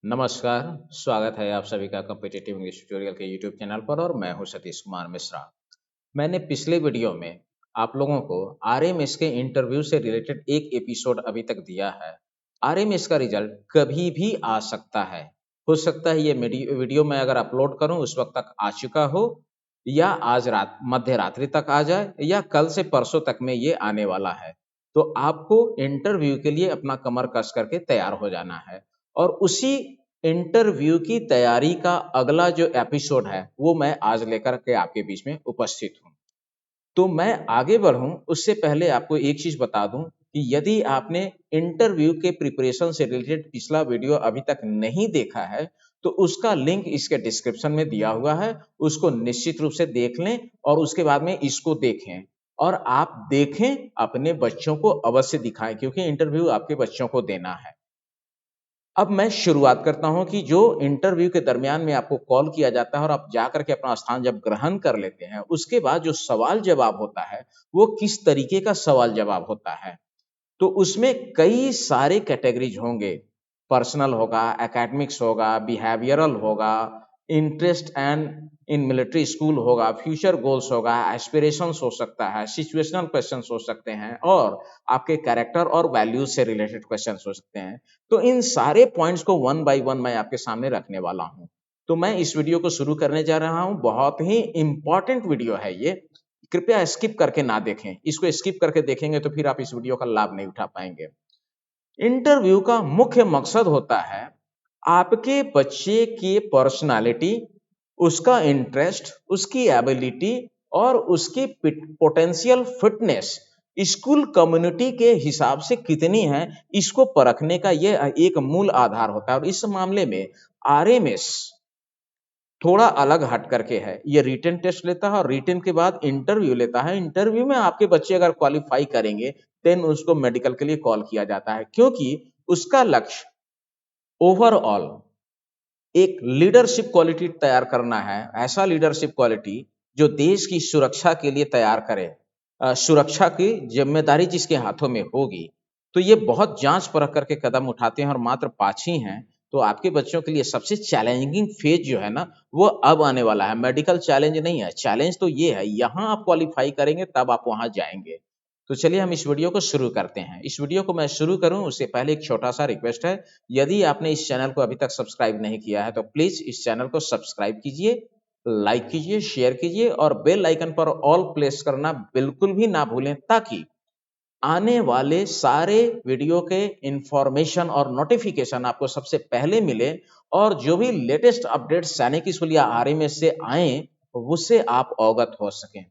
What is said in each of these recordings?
नमस्कार, स्वागत है आप सभी का कॉम्पिटिटिव इंग्लिश ट्यूटोरियल के यूट्यूब चैनल पर और मैं हूं सतीश कुमार मिश्रा। मैंने पिछले वीडियो में आप लोगों को आरएमएस के इंटरव्यू से रिलेटेड एक एपिसोड अभी तक दिया है। आरएमएस का रिजल्ट कभी भी आ सकता है। हो सकता है ये वीडियो मैं अगर अपलोड करूं उस वक्त तक आ चुका हो, या आज रात मध्य रात्रि तक आ जाए, या कल से परसों तक में ये आने वाला है। तो आपको इंटरव्यू के लिए अपना कमर कस करके तैयार हो जाना है। और उसी इंटरव्यू की तैयारी का अगला जो एपिसोड है वो मैं आज लेकर के आपके बीच में उपस्थित हूँ। तो मैं आगे बढ़ूं उससे पहले आपको एक चीज बता दूं कि यदि आपने इंटरव्यू के प्रिपरेशन से रिलेटेड पिछला वीडियो अभी तक नहीं देखा है तो उसका लिंक इसके डिस्क्रिप्शन में दिया हुआ है। उसको निश्चित रूप से देख लें और उसके बाद में इसको देखें। और आप देखें, अपने बच्चों को अवश्य दिखाएं क्योंकि इंटरव्यू आपके बच्चों को देना है। अब मैं शुरुआत करता हूं कि जो इंटरव्यू के दरमियान में आपको कॉल किया जाता है और आप जाकर के अपना स्थान जब ग्रहण कर लेते हैं, उसके बाद जो सवाल जवाब होता है वो किस तरीके का सवाल जवाब होता है। तो उसमें कई सारे कैटेगरीज होंगे। पर्सनल होगा, एकेडमिक्स होगा, बिहेवियरल होगा, interest and in military school होगा, फ्यूचर गोल्स होगा, एस्पिरेशंस हो सकता है, सिचुएशनल क्वेश्चंस हो सकते हैं, और आपके कैरेक्टर और वैल्यूज से रिलेटेड क्वेश्चंस हो सकते हैं। तो इन सारे पॉइंट्स को वन बाय वन मैं आपके सामने रखने वाला हूं। तो मैं इस वीडियो को शुरू करने जा रहा हूं। बहुत ही इंपॉर्टेंट वीडियो है ये। कृपया स्किप करके ना देखें। इसको स्किप करके देखेंगे तो फिर आप इस वीडियो का लाभ नहीं उठा पाएंगे। इंटरव्यू का मुख्य मकसद होता है आपके बच्चे की पर्सनालिटी, उसका इंटरेस्ट, उसकी एबिलिटी और उसकी पोटेंशियल फिटनेस स्कूल कम्युनिटी के हिसाब से कितनी है, इसको परखने का यह एक मूल आधार होता है। और इस मामले में आरएमएस थोड़ा अलग हट करके है। ये रिटन टेस्ट लेता है और रिटन के बाद इंटरव्यू लेता है। इंटरव्यू में आपके बच्चे अगर क्वालिफाई करेंगे देन उसको मेडिकल के लिए कॉल किया जाता है, क्योंकि उसका लक्ष्य ओवरऑल एक लीडरशिप क्वालिटी तैयार करना है। ऐसा लीडरशिप क्वालिटी जो देश की सुरक्षा के लिए तैयार करे। सुरक्षा की जिम्मेदारी जिसके हाथों में होगी। तो ये बहुत जांच परख करके कदम उठाते हैं और मात्र 5 ही हैं। तो आपके बच्चों के लिए सबसे चैलेंजिंग फेज जो है ना, वो अब आने वाला है। मेडिकल चैलेंज नहीं है, चैलेंज तो ये है, यहाँ आप क्वालिफाई करेंगे तब आप वहां जाएंगे। तो चलिए हम इस वीडियो को शुरू करते हैं। इस वीडियो को मैं शुरू करूं उससे पहले एक छोटा सा रिक्वेस्ट है। यदि आपने इस चैनल को अभी तक सब्सक्राइब नहीं किया है तो प्लीज इस चैनल को सब्सक्राइब कीजिए, लाइक कीजिए, शेयर कीजिए और बेल आइकन पर ऑल प्लेस करना बिल्कुल भी ना भूलें, ताकि आने वाले सारे वीडियो के इंफॉर्मेशन और नोटिफिकेशन आपको सबसे पहले मिले। और जो भी लेटेस्ट अपडेट सैनिक स्कूल या आरएमएस से आए उससे आप अवगत हो सकें।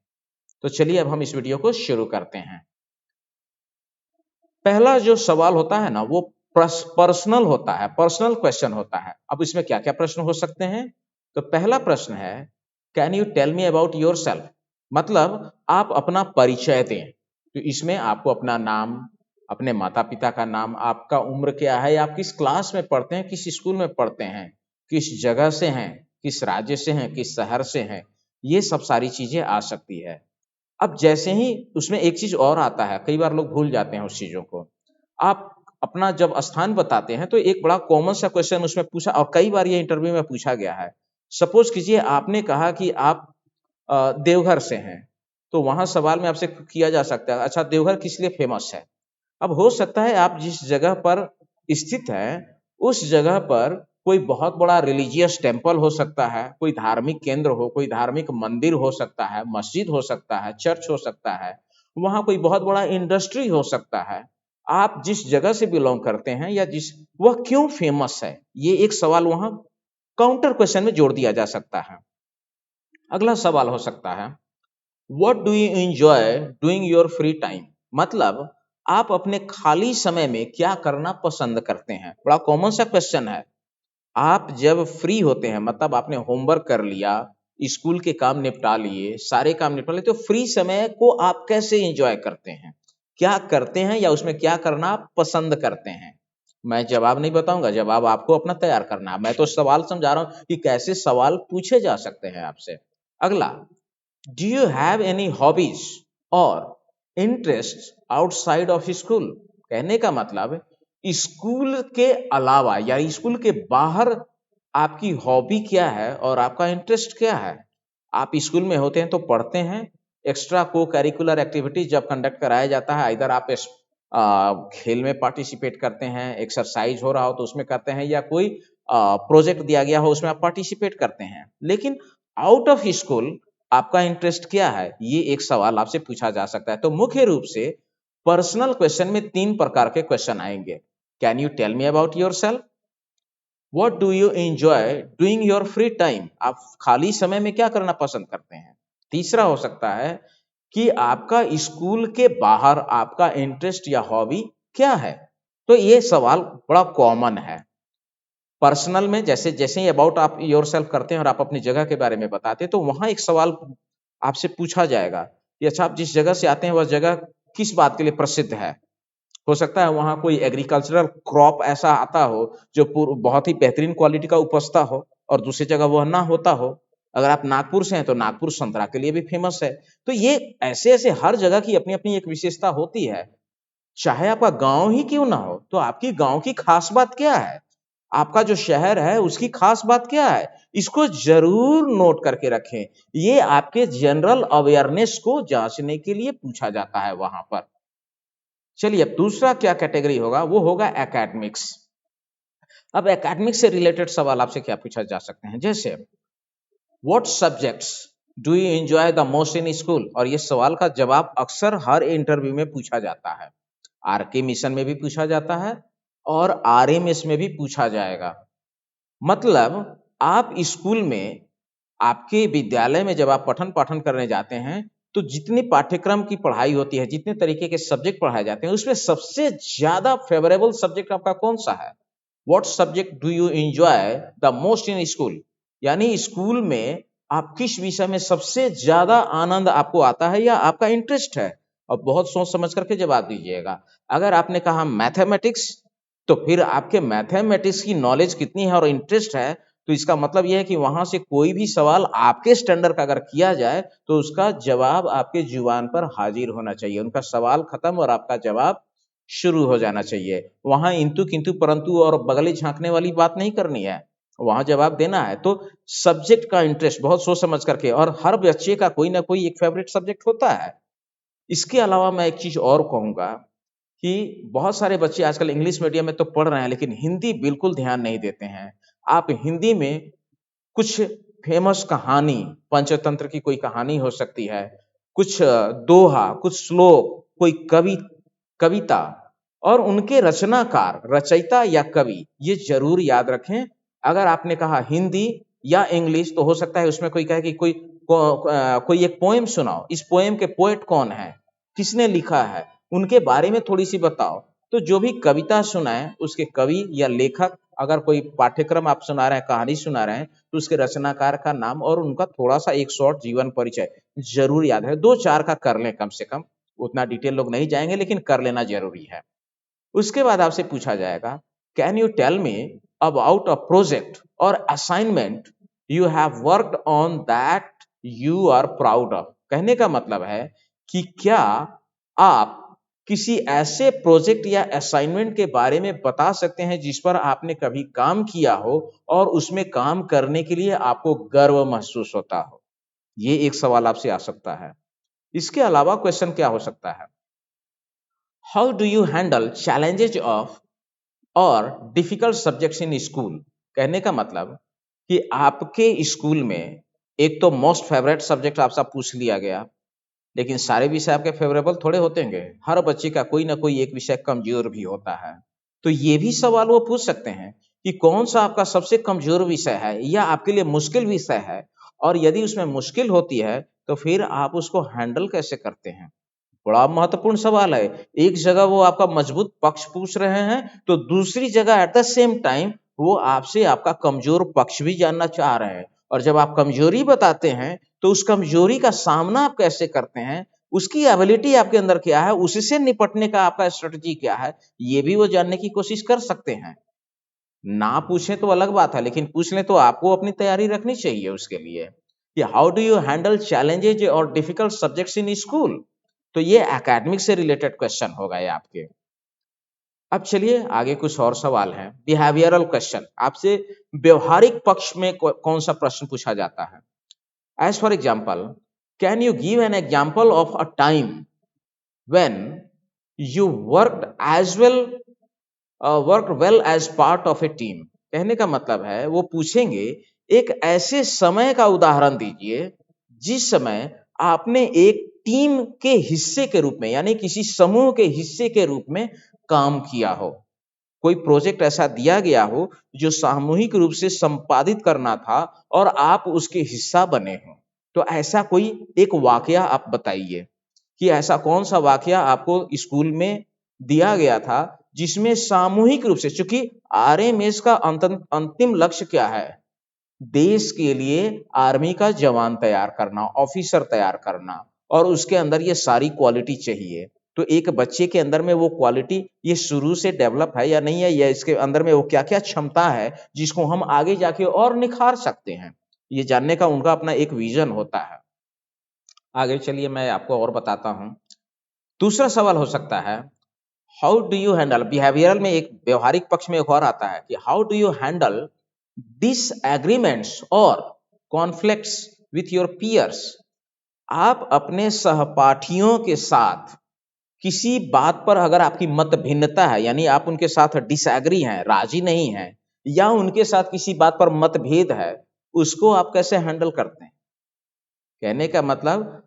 तो चलिए अब हम इस वीडियो को शुरू करते हैं। पहला जो सवाल होता है ना वो पर्सनल होता है, पर्सनल क्वेश्चन होता है। अब इसमें क्या क्या प्रश्न हो सकते हैं? तो पहला प्रश्न है, can you tell me about your self. मतलब आप अपना परिचय दें। तो इसमें आपको अपना नाम, अपने माता पिता का नाम, आपका उम्र क्या है, आप किस क्लास में पढ़ते हैं, किस स्कूल में पढ़ते हैं, किस जगह से हैं, किस राज्य से हैं, किस शहर से हैं, ये सब सारी चीजें आ सकती है। अब जैसे ही उसमें एक चीज और आता है, कई बार लोग भूल जाते हैं उस चीजों को। आप अपना जब स्थान बताते हैं तो एक बड़ा कॉमन सा क्वेश्चन उसमें पूछा, और कई बार ये इंटरव्यू में पूछा गया है। सपोज कीजिए आपने कहा कि आप देवघर से हैं। तो वहां सवाल में आपसे किया जा सकता है, अच्छा देवघर किस लिए फेमस है। अब हो सकता है आप जिस जगह पर स्थित है उस जगह पर कोई बहुत बड़ा रिलीजियस टेम्पल हो सकता है, कोई धार्मिक केंद्र हो, कोई धार्मिक मंदिर हो सकता है, मस्जिद हो सकता है, चर्च हो सकता है, वहां कोई बहुत बड़ा इंडस्ट्री हो सकता है। आप जिस जगह से बिलोंग करते हैं या जिस वह क्यों फेमस है, ये एक सवाल वहां काउंटर क्वेश्चन में जोड़ दिया जा सकता है। अगला सवाल हो सकता है, what do you enjoy doing your free time. मतलब आप अपने खाली समय में क्या करना पसंद करते हैं। बड़ा कॉमन सा क्वेश्चन है। आप जब फ्री होते हैं, मतलब आपने होमवर्क कर लिया, स्कूल के काम निपटा लिए, सारे काम निपटा लिए, तो फ्री समय को आप कैसे एंजॉय करते हैं, क्या करते हैं, या उसमें क्या करना आप पसंद करते हैं। मैं जवाब नहीं बताऊंगा, जवाब आपको अपना तैयार करना है। मैं तो सवाल समझा रहा हूं कि कैसे सवाल पूछे जा सकते हैं आपसे। अगला, do you have any hobbies और इंटरेस्ट आउटसाइड ऑफ स्कूल। कहने का मतलब स्कूल के अलावा या स्कूल के बाहर आपकी हॉबी क्या है और आपका इंटरेस्ट क्या है। आप स्कूल में होते हैं तो पढ़ते हैं, एक्स्ट्रा को करिकुलर एक्टिविटीज जब कंडक्ट कराया जाता है, इधर आप खेल में पार्टिसिपेट करते हैं, एक्सरसाइज हो रहा हो तो उसमें करते हैं, या कोई प्रोजेक्ट दिया गया हो उसमें आप पार्टिसिपेट करते हैं। लेकिन आउट ऑफ स्कूल आपका इंटरेस्ट क्या है, ये एक सवाल आपसे पूछा जा सकता है। तो मुख्य रूप से पर्सनल क्वेश्चन में 3 प्रकार के क्वेश्चन आएंगे। Can you tell me about yourself? What do you enjoy doing your free time? आप खाली समय में क्या करना पसंद करते हैं? तीसरा हो सकता है कि आपका स्कूल के बाहर आपका इंटरेस्ट या हॉबी क्या है? तो ये सवाल बड़ा कॉमन है। पर्सनल में जैसे जैसे ही अबाउट आप योरसेल्फ करते हैं और आप अपनी जगह के बारे में बताते हैं, तो वहां एक सवाल आपसे पूछा जाएगा कि अच्छा, आप जिस जगह से आते हैं वह जगह किस बात के लिए प्रसिद्ध है। हो सकता है वहां कोई एग्रीकल्चरल क्रॉप ऐसा आता हो जो बहुत ही बेहतरीन क्वालिटी का उपजता हो और दूसरी जगह वह ना होता हो। अगर आप नागपुर से हैं तो नागपुर संतरा के लिए भी फेमस है। तो ये ऐसे ऐसे हर जगह की अपनी अपनी एक विशेषता होती है। चाहे आपका गांव ही क्यों ना हो, तो आपकी गांव की खास बात क्या है, आपका जो शहर है उसकी खास बात क्या है, इसको जरूर नोट करके रखें। ये आपके जनरल अवेयरनेस को जांचने के लिए पूछा जाता है वहां पर। चलिए, अब दूसरा क्या कैटेगरी होगा, वो होगा एकेडमिक्स। अब एकेडमिक्स से रिलेटेड सवाल आपसे क्या पूछा जा सकते हैं, जैसे what subjects do you enjoy the most in school? और ये सवाल का जवाब अक्सर हर इंटरव्यू में पूछा जाता है। आरके मिशन में भी पूछा जाता है और आरएमएस में भी पूछा जाएगा। मतलब आप स्कूल में, आपके विद्यालय में जब आप पठन पाठन करने जाते हैं, तो जितनी पाठ्यक्रम की पढ़ाई होती है, जितने तरीके के सब्जेक्ट पढ़ाए जाते हैं, उसमें सबसे ज्यादा फेवरेबल सब्जेक्ट आपका कौन सा है? What subject do you enjoy the most in school? यानी स्कूल में आप किस विषय में सबसे ज्यादा आनंद आपको आता है या आपका इंटरेस्ट है? और बहुत सोच समझ करके जवाब दीजिएगा। अगर आपने कहा मैथमेटिक्स, तो फिर आपके मैथमेटिक्स की नॉलेज कितनी है और इंटरेस्ट है, तो इसका मतलब यह है कि वहां से कोई भी सवाल आपके स्टैंडर्ड का अगर किया जाए तो उसका जवाब आपके जुबान पर हाजिर होना चाहिए। उनका सवाल खत्म और आपका जवाब शुरू हो जाना चाहिए। वहां इंतु किंतु परंतु और बगली झांकने वाली बात नहीं करनी है, वहां जवाब देना है। तो सब्जेक्ट का इंटरेस्ट बहुत सोच समझ करके, और हर बच्चे का कोई ना कोई एक फेवरेट सब्जेक्ट होता है। इसके अलावा मैं एक चीज और कहूंगा कि बहुत सारे बच्चे आजकल इंग्लिश मीडियम में तो पढ़ रहे हैं लेकिन हिंदी बिल्कुल ध्यान नहीं देते हैं। आप हिंदी में कुछ फेमस कहानी, पंचतंत्र की कोई कहानी हो सकती है, कुछ दोहा, कुछ श्लोक, कोई कविता और उनके रचनाकार, रचयिता या कवि, ये जरूर याद रखें। अगर आपने कहा हिंदी या इंग्लिश, तो हो सकता है उसमें कोई कहे कि कोई एक पोएम सुनाओ, इस पोएम के पोएट कौन है, किसने लिखा है, उनके बारे में थोड़ी सी बताओ। तो जो भी कविता सुनाए उसके कवि या लेखक, अगर कोई पाठ्यक्रम आप सुना रहे हैं, कहानी सुना रहे हैं, तो उसके रचनाकार का नाम और उनका थोड़ा सा एक शॉर्ट जीवन परिचय जरूर याद है। 2-4 का कर लें कम से कम, उतना डिटेल लोग नहीं जाएंगे लेकिन कर लेना जरूरी है। उसके बाद आपसे पूछा जाएगा, can you tell me about a project or assignment you have worked on that you are proud of? कहने का मतलब है कि क्या आप किसी ऐसे प्रोजेक्ट या असाइनमेंट के बारे में बता सकते हैं जिस पर आपने कभी काम किया हो और उसमें काम करने के लिए आपको गर्व महसूस होता हो? ये एक सवाल आपसे आ सकता है। इसके अलावा क्वेश्चन क्या हो सकता है, how do you handle challenges of और डिफिकल्ट सब्जेक्ट्स इन स्कूल? कहने का मतलब कि आपके स्कूल में एक तो मोस्ट फेवरेट सब्जेक्ट आपसे पूछ लिया गया, लेकिन सारे विषय आपके फेवरेबल थोड़े होते हैं। हर बच्चे का कोई ना कोई एक विषय कमजोर भी होता है। तो ये भी सवाल वो पूछ सकते हैं कि कौन सा आपका सबसे कमजोर विषय है या आपके लिए मुश्किल विषय है, और यदि उसमें मुश्किल होती है तो फिर आप उसको हैंडल कैसे करते हैं। बड़ा महत्वपूर्ण सवाल है। एक जगह वो आपका मजबूत पक्ष पूछ रहे हैं, तो दूसरी जगह एट द सेम टाइम वो आपसे आपका कमजोर पक्ष भी जानना चाह रहे हैं। और जब आप कमजोरी बताते हैं तो उस कमजोरी का सामना आप कैसे करते हैं, उसकी एबिलिटी आपके अंदर क्या है, उससे निपटने का आपका स्ट्रेटजी क्या है, ये भी वो जानने की कोशिश कर सकते हैं। ना पूछें तो अलग बात है, लेकिन पूछ लें तो आपको अपनी तैयारी रखनी चाहिए उसके लिए कि how do you handle challenges और डिफिकल्ट सब्जेक्ट्स इन स्कूल। तो ये एकेडमिक से रिलेटेड क्वेश्चन हो गए आपके। अब चलिए आगे कुछ और सवाल हैं। बिहेवियरल क्वेश्चन, आपसे व्यवहारिक पक्ष में कौन सा प्रश्न पूछा जाता है। As for example, can you give an example of a time when you work well as part of a team. कहने का मतलब है वो पूछेंगे एक ऐसे समय का उदाहरण दीजिए जिस समय आपने एक टीम के हिस्से के रूप में यानी किसी समूह के हिस्से के रूप में काम किया हो। कोई प्रोजेक्ट ऐसा दिया गया हो जो सामूहिक रूप से संपादित करना था और आप उसके हिस्सा बने हो। तो ऐसा कोई एक वाकया आप बताइए कि ऐसा कौन सा वाकया आपको स्कूल में दिया गया था जिसमें सामूहिक रूप से, चूंकि आरएमएस का अंतिम लक्ष्य क्या है, देश के लिए आर्मी का जवान तैयार करना, ऑफिसर तैयार करना, और उसके अंदर ये सारी क्वालिटी चाहिए। तो एक बच्चे के अंदर में वो क्वालिटी ये शुरू से डेवलप है या नहीं है, या इसके अंदर में वो क्या क्या क्षमता है जिसको हम आगे जाके और निखार सकते हैं, ये जानने का उनका अपना एक विजन होता है। आगे चलिए मैं आपको और बताता हूं। दूसरा सवाल हो सकता है, how do you handle, behavioural में एक व्यवहारिक पक्ष में एक और आता है कि how do you handle disagreements और कॉन्फ्लिक्ट्स विथ योर पीयर्स। आप अपने सहपाठियों के साथ किसी बात पर अगर आपकी मत भिन्नता है, यानी आप उनके साथ डिसएग्री हैं, राजी नहीं हैं, या उनके साथ किसी बात पर मतभेद है, उसको आप कैसे हैंडल करते हैं। कहने का मतलब,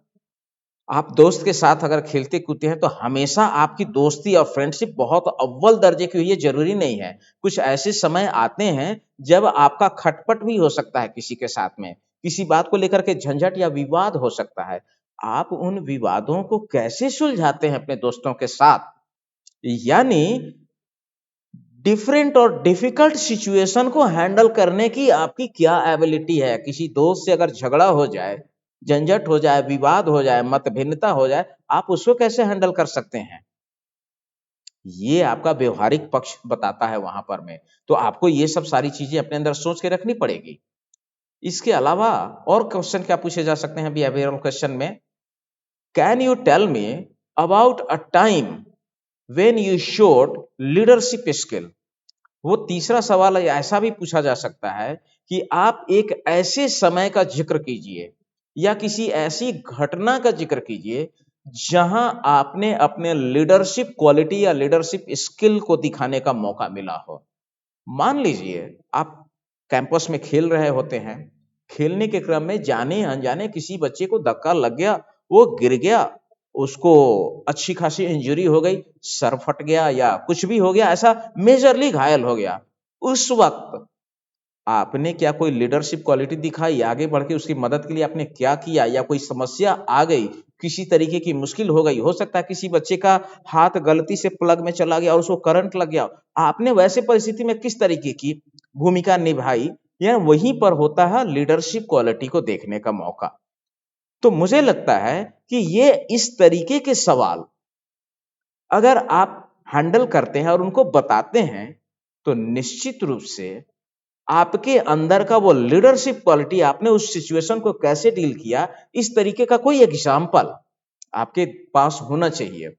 आप दोस्त के साथ अगर खेलते कूदते हैं तो हमेशा आपकी दोस्ती और फ्रेंडशिप बहुत अव्वल दर्जे की हुई है, जरूरी नहीं है। कुछ ऐसे समय आते हैं जब आपका खटपट भी हो सकता है किसी के साथ में, किसी बात को लेकर के झंझट या विवाद हो सकता है। आप उन विवादों को कैसे सुलझाते हैं अपने दोस्तों के साथ, यानी डिफरेंट और डिफिकल्ट सिचुएशन को हैंडल करने की आपकी क्या एबिलिटी है। किसी दोस्त से अगर झगड़ा हो जाए, झंझट हो जाए, विवाद हो जाए, मतभिन्नता हो जाए, आप उसको कैसे हैंडल कर सकते हैं, ये आपका व्यवहारिक पक्ष बताता है वहां पर में। तो आपको ये सब सारी चीजें अपने अंदर सोच के रखनी पड़ेगी। इसके अलावा और क्वेश्चन क्या पूछे जा सकते हैं बिहेवियरल क्वेश्चन में, can you tell me about a time when you showed leadership skill. वो तीसरा सवाल ऐसा भी पूछा जा सकता है कि आप एक ऐसे समय का जिक्र कीजिए या किसी ऐसी घटना का जिक्र कीजिए जहां आपने अपने लीडरशिप क्वालिटी या लीडरशिप स्किल को दिखाने का मौका मिला हो। मान लीजिए आप कैंपस में खेल रहे होते हैं, खेलने के क्रम में जाने अनजाने किसी बच्चे को धक्का लग गया, वो गिर गया, उसको अच्छी खासी इंजरी हो गई, सर फट गया या कुछ भी हो गया, ऐसा मेजरली घायल हो गया। उस वक्त आपने क्या कोई लीडरशिप क्वालिटी दिखाई, आगे बढ़ के उसकी मदद के लिए आपने क्या किया, या कोई समस्या आ गई, किसी तरीके की मुश्किल हो गई, हो सकता है किसी बच्चे का हाथ गलती से प्लग में चला गया और उसको करंट लग गया, आपने वैसे परिस्थिति में किस तरीके की भूमिका निभाई, या वहीं पर होता है लीडरशिप क्वालिटी को देखने का मौका। तो मुझे लगता है कि ये इस तरीके के सवाल अगर आप हैंडल करते हैं और उनको बताते हैं, तो निश्चित रूप से आपके अंदर का वो लीडरशिप क्वालिटी, आपने उस सिचुएशन को कैसे डील किया, इस तरीके का कोई एग्जाम्पल आपके पास होना चाहिए।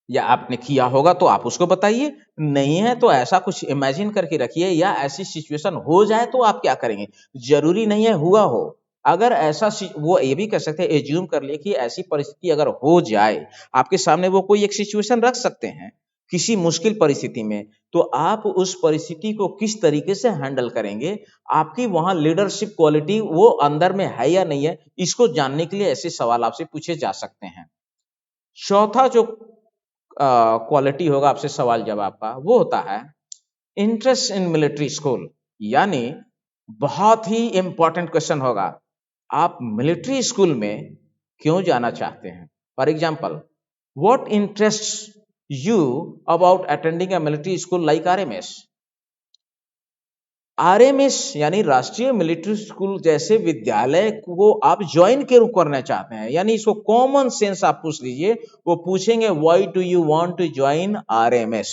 या आपने किया होगा तो आप उसको बताइए, नहीं है तो ऐसा कुछ इमेजिन करके रखिए, या ऐसी सिचुएशन हो जाए तो आप क्या करेंगे। जरूरी नहीं है हुआ हो, अगर ऐसा वो ये भी कर सकते हैं, एज्यूम कर लिए कि ऐसी परिस्थिति अगर हो जाए आपके सामने, वो कोई एक सिचुएशन रख सकते हैं किसी मुश्किल परिस्थिति में, तो आप उस परिस्थिति को किस तरीके से हैंडल करेंगे, आपकी वहां लीडरशिप क्वालिटी वो अंदर में है या नहीं है, इसको जानने के लिए ऐसे सवाल आपसे पूछे जा सकते हैं। चौथा जो क्वालिटी होगा आपसे सवाल जवाब का, वो होता है इंटरेस्ट इन मिलिट्री स्कूल। यानी बहुत ही इंपॉर्टेंट क्वेश्चन होगा, आप मिलिट्री स्कूल में क्यों जाना चाहते हैं। For example, what interest you about attending a military school like RMS. RMS यानी राष्ट्रीय मिलिट्री स्कूल जैसे विद्यालय को आप ज्वाइन क्यों करना चाहते हैं, यानी इसको कॉमन सेंस आप पूछ लीजिए। वो पूछेंगे why do you want to join RMS.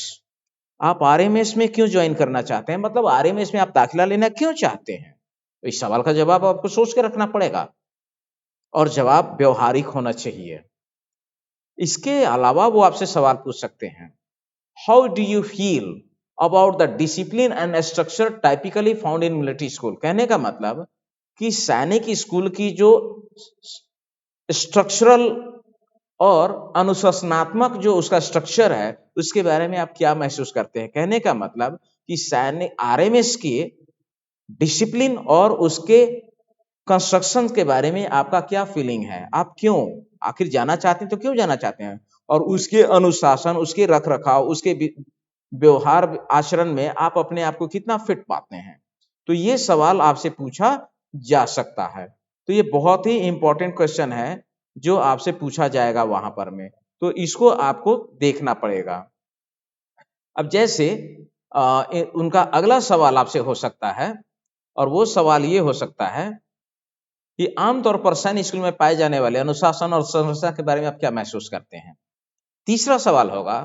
आप आरएमएस में क्यों ज्वाइन करना चाहते हैं, मतलब आरएमएस में आप दाखिला लेना क्यों चाहते हैं। तो इस सवाल का जवाब आपको सोच के रखना पड़ेगा और जवाब व्यवहारिक होना चाहिए। इसके अलावा वो आपसे सवाल पूछ सकते हैं, how do you feel about the discipline and structure typically found in military school. कहने का मतलब कि सैनिक स्कूल की जो स्ट्रक्चरल और अनुशासनात्मक जो उसका स्ट्रक्चर है उसके बारे में आप क्या महसूस करते हैं। कहने का मतलब कि सैनिक आरएमएस की डिसिप्लिन और उसके कंस्ट्रक्शन के बारे में आपका क्या फीलिंग है, आप क्यों आखिर जाना चाहते हैं, तो क्यों जाना चाहते हैं, और उसके अनुशासन, उसके रख रखाव, उसके व्यवहार आचरण में आप अपने आप को कितना फिट पाते हैं। तो ये सवाल आपसे पूछा जा सकता है। तो ये बहुत ही इंपॉर्टेंट क्वेश्चन है जो आपसे पूछा जाएगा वहां पर में, तो इसको आपको देखना पड़ेगा। अब जैसे उनका अगला सवाल आपसे हो सकता है, और वो सवाल ये हो सकता है कि आमतौर पर सैनिक स्कूल में पाए जाने वाले अनुशासन और संरचना के बारे में आप क्या महसूस करते हैं। तीसरा सवाल होगा,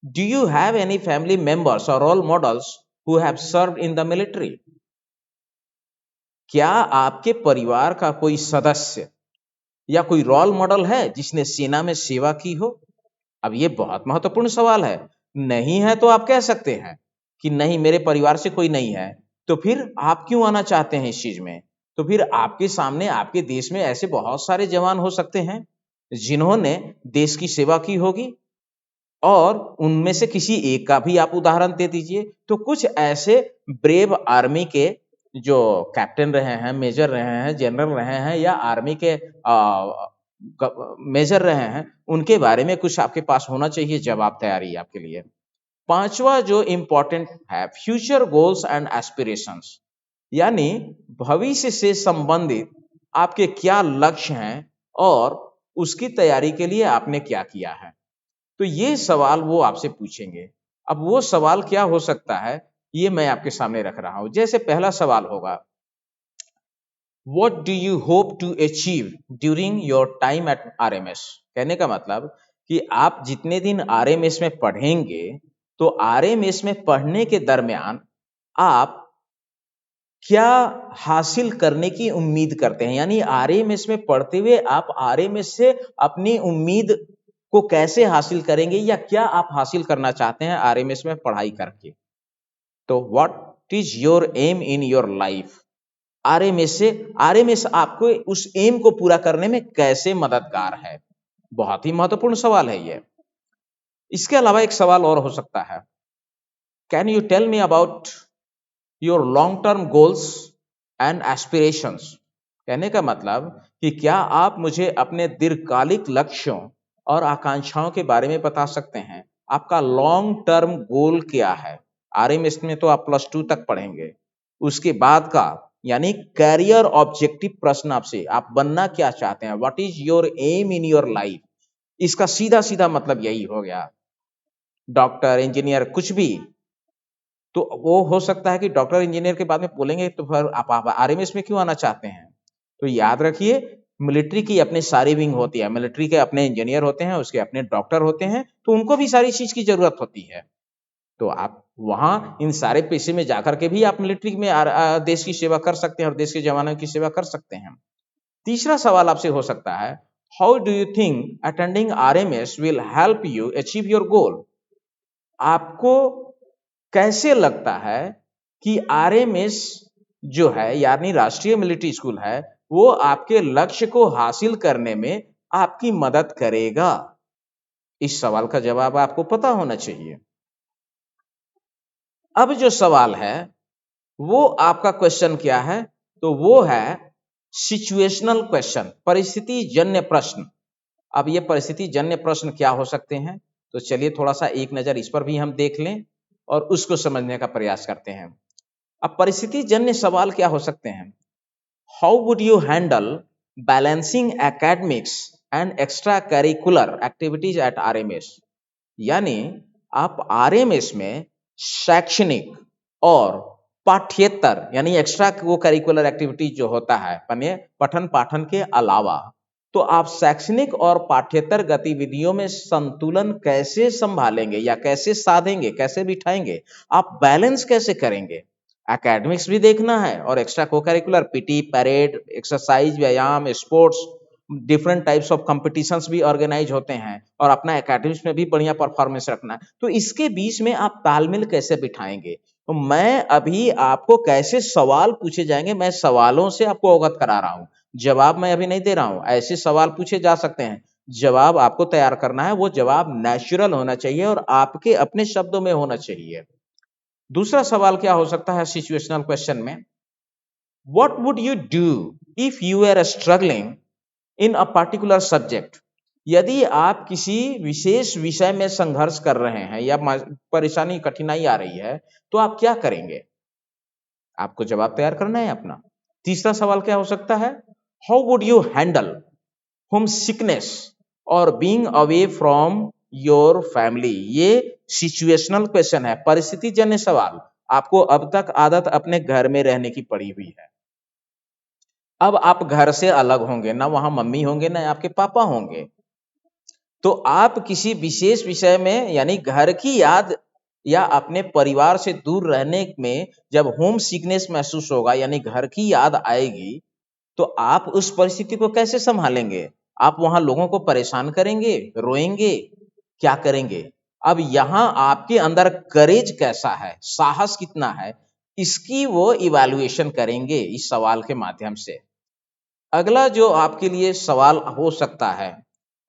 do you have any family members or role models who have served in the military. क्या आपके परिवार का कोई सदस्य या कोई रोल मॉडल है जिसने सेना में सेवा की हो। अब ये बहुत महत्वपूर्ण सवाल है। नहीं है तो आप कह सकते हैं कि नहीं, मेरे परिवार से कोई नहीं है, तो फिर आप क्यों आना चाहते हैं इस चीज में। तो फिर आपके सामने आपके देश में ऐसे बहुत सारे जवान हो सकते हैं जिन्होंने देश की सेवा की होगी, और उनमें से किसी एक का भी आप उदाहरण दे दीजिए। तो कुछ ऐसे ब्रेव आर्मी के जो कैप्टन रहे हैं, मेजर रहे हैं, जनरल रहे हैं, या आर्मी के मेजर रहे हैं, उनके बारे में कुछ आपके पास होना चाहिए जवाब तैयारी आपके लिए। पांचवा जो इंपॉर्टेंट है, फ्यूचर गोल्स एंड एस्पिरेशंस, यानी भविष्य से संबंधित आपके क्या लक्ष्य हैं और उसकी तैयारी के लिए आपने क्या किया है। तो ये सवाल वो आपसे पूछेंगे। अब वो सवाल क्या हो सकता है, ये मैं आपके सामने रख रहा हूं। जैसे पहला सवाल होगा, what do you hope to achieve during your time at RMS. कहने का मतलब कि आप जितने दिन आरएमएस में पढ़ेंगे, तो आरएमएस में पढ़ने के दरमियान आप क्या हासिल करने की उम्मीद करते हैं। यानी आरएमएस में पढ़ते हुए आप आरएमएस से अपनी उम्मीद को कैसे हासिल करेंगे, या क्या आप हासिल करना चाहते हैं आरएमएस में पढ़ाई करके। तो what is your aim in your life. RMS आपको उस एम को पूरा करने में कैसे मददगार है। बहुत ही महत्वपूर्ण सवाल है ये। इसके अलावा एक सवाल और हो सकता है, can you tell me about your long term goals and aspirations. कहने का मतलब कि क्या आप मुझे अपने दीर्घकालिक लक्ष्यों और आकांक्षाओं के बारे में बता सकते हैं। आपका लॉन्ग टर्म गोल क्या है। आरएमएस में तो आप +2 तक पढ़ेंगे, उसके बाद का यानी करियर ऑब्जेक्टिव प्रश्न आपसे, आप बनना क्या चाहते हैं, what is your aim in your life. इसका सीधा सीधा मतलब यही हो गया, डॉक्टर, इंजीनियर, कुछ भी। तो वो हो सकता है कि डॉक्टर इंजीनियर के बाद में बोलेंगे तो फिर आप आरएमएस में क्यों आना चाहते हैं। तो याद रखिए, मिलिट्री की अपने सारी विंग होती है, मिलिट्री के अपने इंजीनियर होते हैं, उसके अपने डॉक्टर होते हैं, तो उनको भी सारी चीज की जरूरत होती है। तो आप वहां इन सारे पेशे में जाकर के भी आप मिलिट्री में देश की सेवा कर सकते हैं और देश के जवानों की सेवा कर सकते हैं। तीसरा सवाल आपसे हो सकता है, how do you think attending RMS will help you achieve your goal. आपको कैसे लगता है कि आरएमएस जो है, यानी राष्ट्रीय मिलिट्री स्कूल है, वो आपके लक्ष्य को हासिल करने में आपकी मदद करेगा। इस सवाल का जवाब आपको पता होना चाहिए। अब जो सवाल है वो आपका क्वेश्चन क्या है, तो वो है सिचुएशनल क्वेश्चन, परिस्थिति जन्य प्रश्न। अब ये परिस्थिति जन्य प्रश्न क्या हो सकते हैं, तो चलिए थोड़ा सा एक नजर इस पर भी हम देख लें और उसको समझने का प्रयास करते हैं। अब परिस्थिति जन्य सवाल क्या हो सकते हैं, how would you handle balancing academics and extra curricular activities eight RMS. यानी आप आरएमएस में शैक्षणिक और पाठ्येतर यानी एक्स्ट्रा को करिकुलर एक्टिविटीज जो होता है पठन पाठन के अलावा, तो आप शैक्षणिक और पाठ्येतर गतिविधियों में संतुलन कैसे संभालेंगे या कैसे साधेंगे, कैसे बिठाएंगे, आप बैलेंस कैसे करेंगे। एकेडमिक्स भी देखना है और एक्स्ट्रा को करिकुलर, पीटी, परेड, एक्सरसाइज, व्यायाम, sports, different types of competitions भी ऑर्गेनाइज होते हैं और अपना एकेडमिक्स में भी बढ़िया परफॉर्मेंस रखना है, तो इसके बीच में आप तालमेल कैसे बिठाएंगे? तो मैं अभी आपको कैसे सवाल पूछे जाएंगे, मैं सवालों से आपको अवगत करा रहा हूं, जवाब मैं अभी नहीं दे रहा हूं। ऐसे सवाल पूछे जा सकते हैं, जवाब आपको तैयार करना है, वो जवाब नेचुरल होना चाहिए और आपके अपने शब्दों में होना चाहिए। दूसरा सवाल क्या हो सकता है सिचुएशनल क्वेश्चन में? What would you do if you are struggling in a particular subject? यदि आप किसी विशेष विषय में संघर्ष कर रहे हैं या परेशानी कठिनाई आ रही है, तो आप क्या करेंगे? आपको जवाब तैयार करना है अपना। तीसरा सवाल क्या हो सकता है? How would you handle home sickness or being away from your family? ये सिचुएशनल क्वेश्चन है, परिस्थिति जन्य सवाल। आपको अब तक आदत अपने घर में रहने की पड़ी हुई है, अब आप घर से अलग होंगे, ना वहां मम्मी होंगे ना आपके पापा होंगे, तो आप किसी विशेष विषय में यानी घर की याद या अपने परिवार से दूर रहने में जब होम सिकनेस महसूस होगा यानी घर की याद आएगी, तो आप उस परिस्थिति को कैसे संभालेंगे? आप वहां लोगों को परेशान करेंगे, रोएंगे, क्या करेंगे? अब यहां आपके अंदर करेज कैसा है, साहस कितना है, इसकी वो इवैल्यूएशन करेंगे इस सवाल के माध्यम से। अगला जो आपके लिए सवाल हो सकता है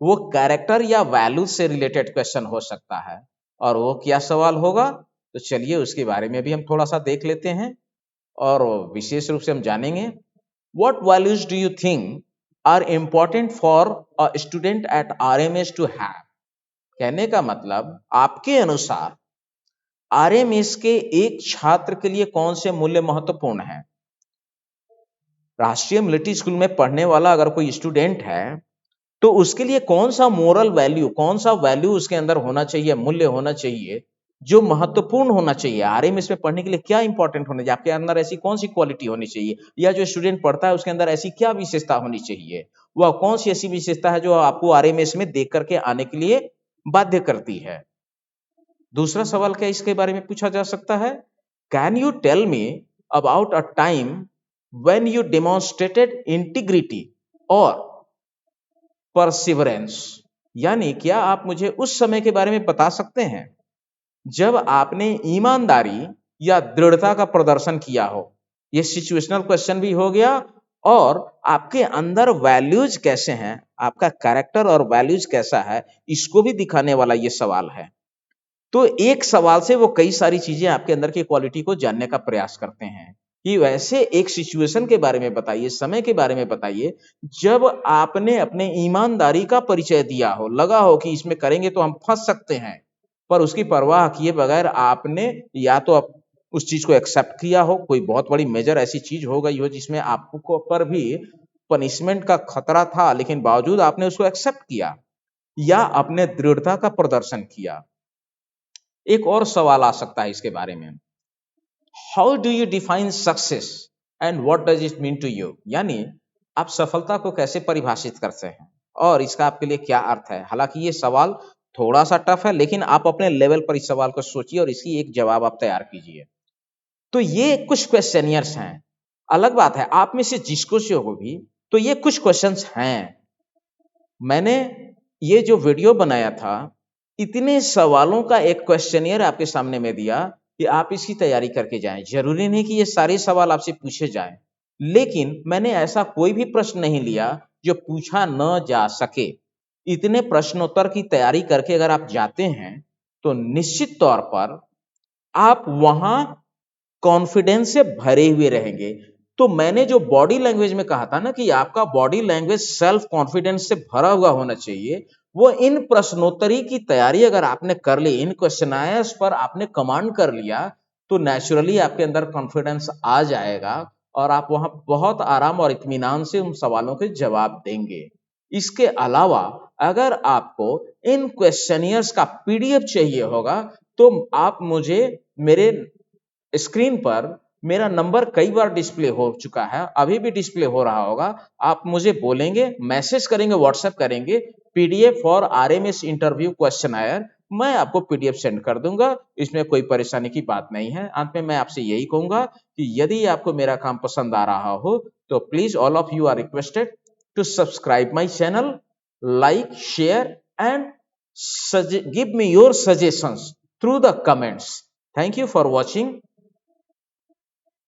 वो कैरेक्टर या वैल्यू से रिलेटेड क्वेश्चन हो सकता है, और वो क्या सवाल होगा, तो चलिए उसके बारे में भी हम थोड़ा सा देख लेते हैं और विशेष रूप से हम जानेंगे। What values do you think are important for a student at RMS to have? कहने का मतलब आपके अनुसार आरएमएस के एक छात्र के लिए कौन से मूल्य महत्वपूर्ण हैं? राष्ट्रीय मिलिट्री स्कूल में पढ़ने वाला अगर कोई स्टूडेंट है तो उसके लिए कौन सा मोरल वैल्यू, कौन सा वैल्यू उसके अंदर होना चाहिए, मूल्य होना चाहिए जो महत्वपूर्ण होना चाहिए? आरएमएस में पढ़ने के लिए क्या इंपॉर्टेंट होना चाहिए? आपके अंदर ऐसी कौन सी क्वालिटी होनी चाहिए, या जो स्टूडेंट पढ़ता है उसके अंदर ऐसी क्या विशेषता होनी चाहिए? वह कौन सी ऐसी विशेषता है जो आपको आरएमएस में देख करके आने के लिए बाध्य करती है? दूसरा सवाल क्या इसके बारे में पूछा जा सकता है? Can you tell me about a time when you demonstrated integrity और परसिवरेंस? यानी क्या आप मुझे उस समय के बारे में बता सकते हैं जब आपने ईमानदारी या दृढ़ता का प्रदर्शन किया हो? ये सिचुएशनल क्वेश्चन भी हो गया, और आपके अंदर वैल्यूज कैसे हैं, आपका कैरेक्टर और वैल्यूज कैसा है, इसको भी दिखाने वाला ये सवाल है। तो एक सवाल से वो कई सारी चीजें आपके अंदर की क्वालिटी को जानने का प्रयास करते हैं कि वैसे एक सिचुएशन के बारे में बताइए, समय के बारे में बताइए जब आपने अपने ईमानदारी का परिचय दिया हो, लगा हो कि इसमें करेंगे तो हम फंस सकते हैं, पर उसकी परवाह किए बगैर आपने या तो उस चीज को एक्सेप्ट किया हो, कोई बहुत बड़ी मेजर ऐसी चीज हो गई हो जिसमें आपको पर भी पनिशमेंट का खतरा था लेकिन बावजूद आपने उसको एक्सेप्ट किया, या अपने दृढ़ता का प्रदर्शन किया। एक और सवाल आ सकता है इसके बारे में, how do you define success and what does it mean to you? यानी आप सफलता को कैसे परिभाषित करते हैं और इसका आपके लिए क्या अर्थ है? हालांकि ये सवाल थोड़ा सा टफ है, लेकिन आप अपने लेवल पर इस सवाल को सोचिए और इसकी एक जवाब आप तैयार कीजिए। तो ये कुछ क्वेश्चनियर्स हैं, अलग बात है आप में से जिसको से हो भी, तो ये कुछ क्वेश्चंस हैं। मैंने ये जो वीडियो बनाया था, इतने सवालों का एक क्वेश्चनियर आपके सामने में दिया कि आप इसकी तैयारी करके जाएं। जरूरी नहीं कि ये सारे सवाल आपसे पूछे जाएं, लेकिन मैंने ऐसा कोई भी प्रश्न नहीं लिया जो पूछा न जा सके। इतने प्रश्नोत्तर की तैयारी करके अगर आप जाते हैं तो निश्चित तौर पर आप वहां कॉन्फिडेंस से भरे हुए रहेंगे। तो मैंने जो बॉडी लैंग्वेज में कहा था ना कि आपका बॉडी लैंग्वेज सेल्फ कॉन्फिडेंस से भरा हुआ होना चाहिए, वो इन प्रश्नोत्तरी की तैयारी अगर आपने कर ली, इन क्वेश्चनायर्स पर आपने कमांड कर लिया, तो नेचुरली आपके अंदर कॉन्फिडेंस आ जाएगा और आप वहां बहुत आराम और इत्मीनान से उन सवालों के जवाब देंगे। इसके अलावा अगर आपको इन क्वेश्चनियर्स का पीडीएफ चाहिए होगा तो आप मुझे मेरे स्क्रीन पर मेरा नंबर कई बार डिस्प्ले हो चुका है, अभी भी डिस्प्ले हो रहा होगा, आप मुझे बोलेंगे, मैसेज करेंगे, व्हाट्सएप करेंगे, PDF for RMS interview questionnaire, मैं आपको पीडीएफ सेंड कर दूंगा। इसमें कोई परेशानी की बात नहीं है। अंत में मैं आपसे यही कहूंगा कि यदि आपको मेरा काम पसंद आ रहा हो तो please all of you are requested to subscribe my channel, like, share, and give me your suggestions through the comments. Thank you for watching.